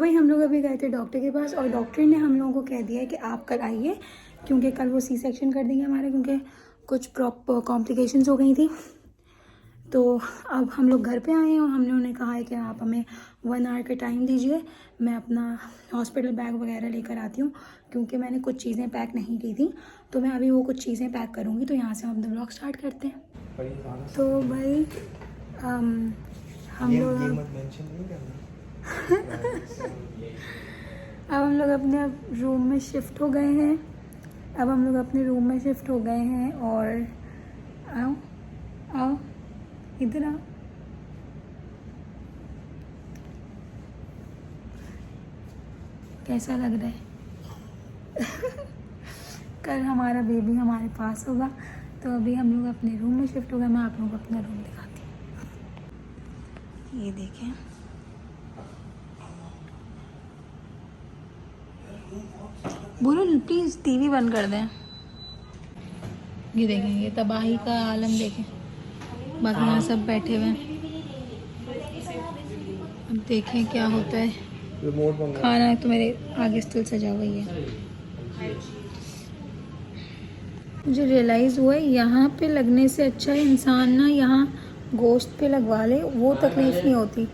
भाई हम लोग अभी गए थे डॉक्टर के पास और डॉक्टर ने हम लोगों को कह दिया है कि आप कल आइए, क्योंकि कल वो सी सेक्शन कर देंगे हमारे, क्योंकि कुछ कॉम्प्लिकेशंस हो गई थी। तो अब हम लोग घर पे आए हैं और हमने उन्हें कहा है कि आप हमें 1 आवर का टाइम दीजिए, मैं अपना हॉस्पिटल बैग वगैरह लेकर आती हूँ, क्योंकि मैंने कुछ चीज़ें पैक नहीं की थी। तो मैं अभी वो कुछ चीज़ें पैक करूँगी। तो यहाँ से हम अपना ब्लॉग स्टार्ट करते हैं। तो भाई हम लोग अब हम लोग अपने रूम में शिफ्ट हो गए हैं। और आओ आओ इधर आओ। कैसा लग रहा है? कल हमारा बेबी हमारे पास होगा। तो अभी हम लोग अपने रूम में शिफ्ट हो गए। मैं आप लोगों को अपना रूम दिखाती हूँ। ये देखें, बोलो प्लीज़ टीवी बंद कर दें। ये देखें, ये तबाही का आलम देखें। बाकी यहाँ सब बैठे हुए हैं। अब देखें क्या होता है। खाना तो मेरे आगे स्टिल सजा हुआ ही है। मुझे रियलाइज़ हुआ है यहाँ पे लगने से अच्छा है इंसान ना यहाँ गोश्त पे लगवा ले, वो तकलीफ नहीं होती।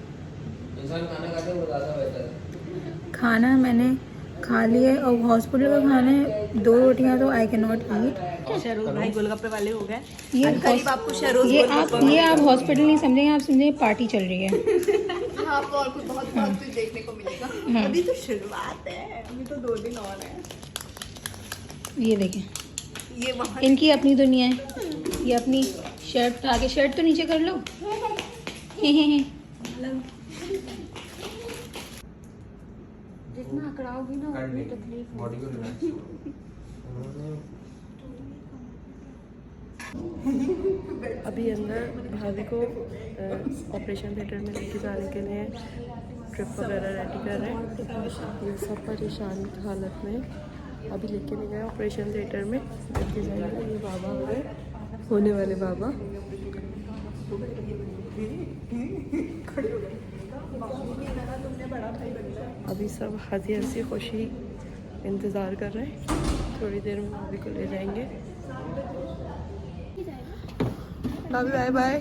खाना मैंने खा लिया है और हॉस्पिटल का खाना है 2 रोटियां, तो I can not eat. Shahroz भाई गोलगप्पे वाले हो गए। ये करीब आपको शहरोज ये आप हॉस्पिटल नहीं समझेंगे, आप समझेंगे पार्टी चल रही है। आपको और कुछ बहुत कुछ देखने को मिलेगा। अभी तो शुरुआत है, अभी तो 2 दिन और है। ये देखें, ये वहाँ इनकी अपनी दुनिया है। ये अपनी शर्ट आगे, शर्ट तो नीचे कर लो। जितना अकड़ाओगी ना उतनी तकलीफ होगी। अभी अंदर भाभी को ऑपरेशन थिएटर में लेके जाने के लिए ट्रिप वगैरह रेडी कर रहे हैं। ये सब परेशान हालत में अभी लेके नहीं गए ऑपरेशन थिएटर में, लेके जाएंगे। ये बाबा हो गए, होने वाले बाबा। अभी सब हंसी हंसी खुशी इंतज़ार कर रहे हैं। थोड़ी देर में भाभी को ले जाएंगे। भाभी बाय बाय।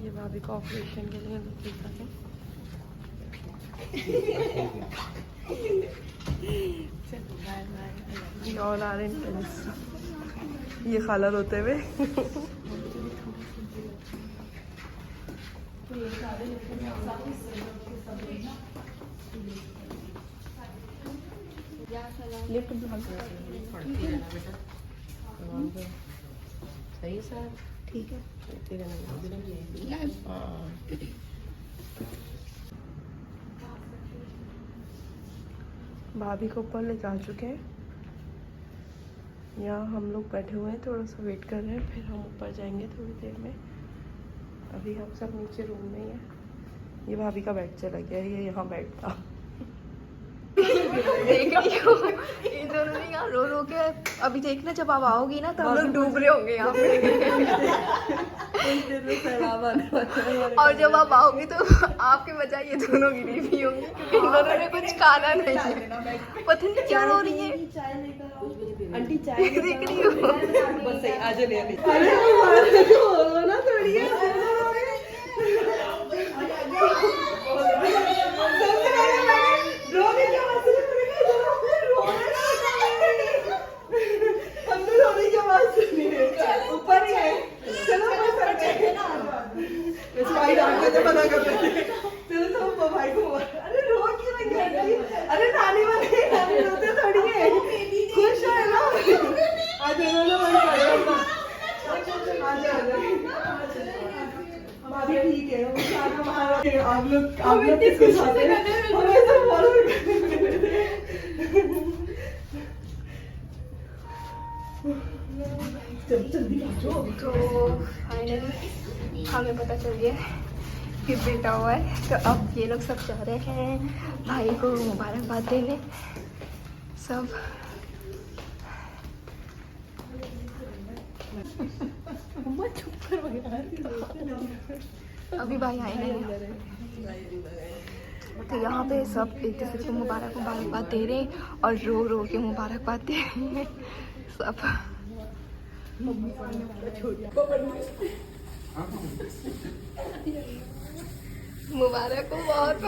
ये भाभी को ऑपरेशन के लिए लेके जाएंगे। ये और आ रहे हैं, ये खाला रोते हुए। सही सर, ठीक है। भाभी को ऊपर ले जा चुके हैं। यहाँ हम लोग बैठे हुए हैं, थोड़ा सा वेट कर रहे हैं, फिर हम ऊपर जाएंगे थोड़ी देर में। अभी हम सब नीचे रूम में ही हैं। ये भाभी का बेड चला गया, ये यहाँ बेड था। देख रही हो ये दोनों यहाँ रो रो के। अभी देखना जब आप आओगी ना तो हम लोग डूब रहे होंगे यहाँ पे। और जब आप आओगी तो आपके बजाय ये दोनों गिरी भी होंगी, क्योंकि इन दोनों ने कुछ खाना नहीं है। पता नहीं क्यों रो रही है। आंटी चाय देख रही हो। बस सही, आज ले ले। ना थोड़ी अरे नानी वाली रोते थोड़ी है, खुश है ना। आज भाभी ठीक है, आप लोग किसके साथ हैं? तो फाइनली हमें पता चल गया कि बेटा हुआ है। तो अब ये लोग सब जा रहे हैं भाई को मुबारकबाद देने सब। अभी भाई आए नहीं हैं। तो यहाँ पे सब एक दूसरे को मुबारकबाद दे रहे हैं और रो रो के मुबारकबाद दे रहे हैं सब। मुबारक हो बहुत।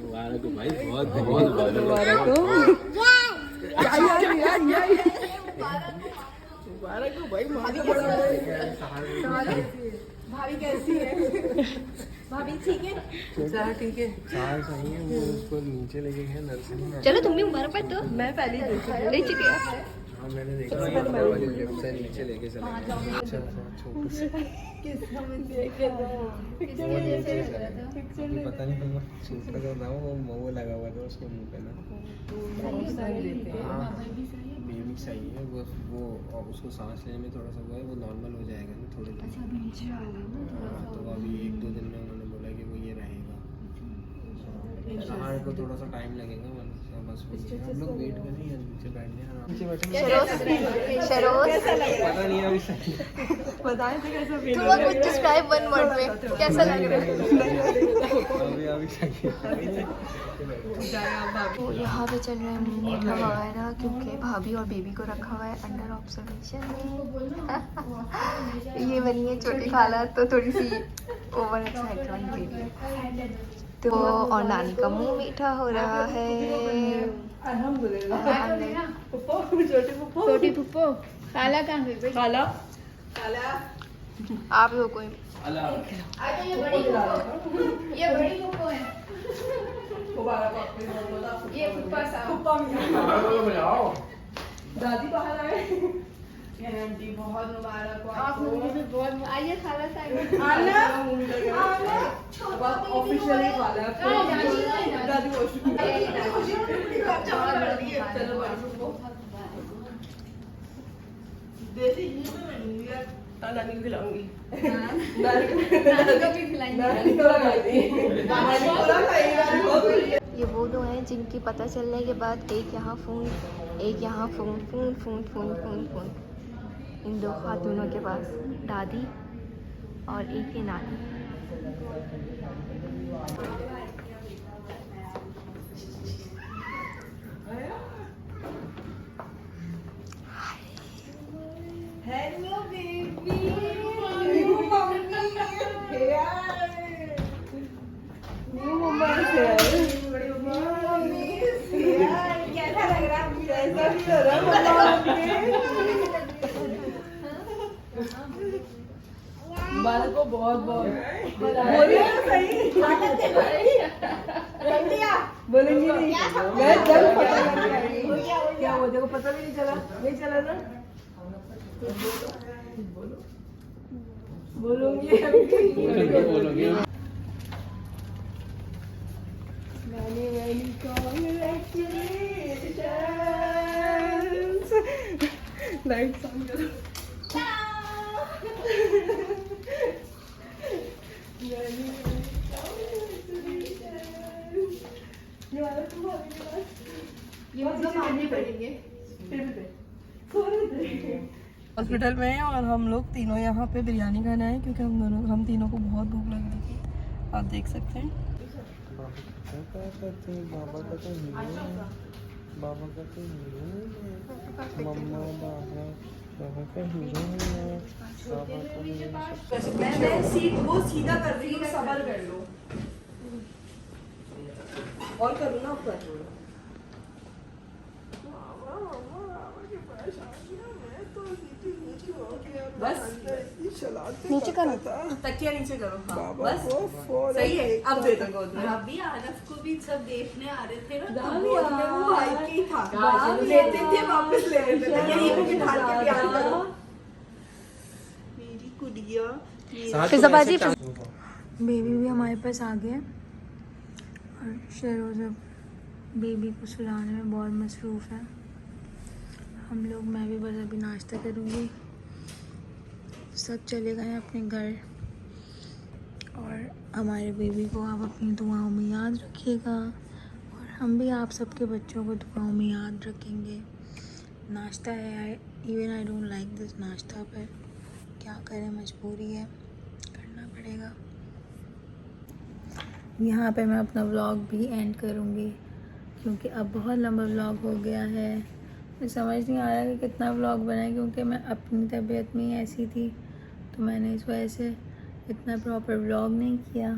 मुबारक हो भाई, बहुत बहुत मुबारक हो। भाभी कैसी है? भाभी ठीक है? ठीक है। चार सही है, वो उसको नीचे लेके गए नर्सरी में। चलो तुम भी मुबारकबाद दो। मैं पहले ही ले चुके हैं। हाँ मैंने देखा ऊपर वाली लिफ्ट से नीचे लेके चला गया। अच्छा छोटा सा अभी पता नहीं था, छोटा सा था वो मऊ लगा हुआ था उसके मुंह पे ना। हाँ बेबी सही है, वो और उसको सांस लेने में थोड़ा सा वो है, वो नॉर्मल हो जाएगा ना थोड़े दिन। हाँ तो अभी 1-2 दिन में उन्होंने बोला कि वो ये रहेगा। हाँ को थोड़ा सा टाइम लगेगा, बस हम लोग वेट करें या नीचे बैठ जाए आराम से बैठे। शरोज पता नहीं अभी सही बताएं तो कैसा फील तुम कुछ डिस्क्राइब 1 वर्ड में कैसा लग रहा है? अभी सही तो यहाँ पे चल रहा है मीठा वगैरह क्योंकि भाभी और बेबी को रखा हुआ है अंडर ऑब्जर्वेशन में। ये बनी है छोटी खाला तो थोड़ी सी ओवर एक्साइटमेंट बेबी। तो और नानी का मुंह मीठा हो रहा है। छोटी पुप्पो काला कहाँ गई? काला आप लोग कोई ये बड़ी पुप्पो है। ये पुप्पा साहब। दादी बाहर आए। आंटी बहुत मुबारक हो आप लोगों भी बहुत। आइए खाला साहब। ऑफिशियली वाला है दादी वॉशरूम। नानी को खिलाऊंगी। ये वो दो हैं जिनकी पता चलने के बाद एक यहाँ फोन एक यहाँ phone phone phone phone phone phone in दो खातूनों के पास दादी और एक ही नानी। Hello baby. न्यू मम्मा से कैसा लग रहा है? कैसा भी हो रहा बालक को बहुत बहुत बोलिए ना सही। बोलेंगी नहीं, मैं जब पता करने आई क्या हो जाएगा, पता भी नहीं चला। नहीं चला ना, बोलूंगी बोलोगे। लाइट ऑन करो। हॉस्पिटल में हैं और हम लोग तीनों यहाँ पे बिरयानी खाने आए क्योंकि हम तीनों को बहुत भूख लग रही थी। आप देख सकते हैं। बाबा का तो मम्मा बाबा का हीरो है। मैंने सीट वो सीधा कर रही हूँ, सबर कर लो और करूँ ना ऊपर। बस नीचे करो तकिया नीचे करो। हाँ बस सही है। अब दे दो गोद में। अभी आरफ को भी सब देखने आ रहे थे ना। तो गोद में वो भाई के ही था, लेते थे वापस ले लेते थे। यहीं पे बिठा के प्यार करो मेरी कुड़िया। फिजाबाजी बेबी भी हमारे पास आ गया और शहरोज अब बेबी को सुलाने में बहुत मसरूफ़ है। हम लोग मैं भी बस अभी नाश्ता करूँगी। सब चले गए अपने घर और हमारे बेबी को आप अपनी दुआओं में याद रखिएगा और हम भी आप सबके बच्चों को दुआओं में याद रखेंगे। नाश्ता है, even I don't like this नाश्ता, पर क्या करें, मजबूरी है, करना पड़ेगा। यहाँ पे मैं अपना व्लॉग भी एंड करूँगी क्योंकि अब बहुत लंबा व्लॉग हो गया है। मुझे समझ नहीं आ रहा कि कितना व्लॉग बनाए, क्योंकि मैं अपनी तबीयत में ही ऐसी थी तो मैंने इस वजह से इतना प्रॉपर व्लॉग नहीं किया।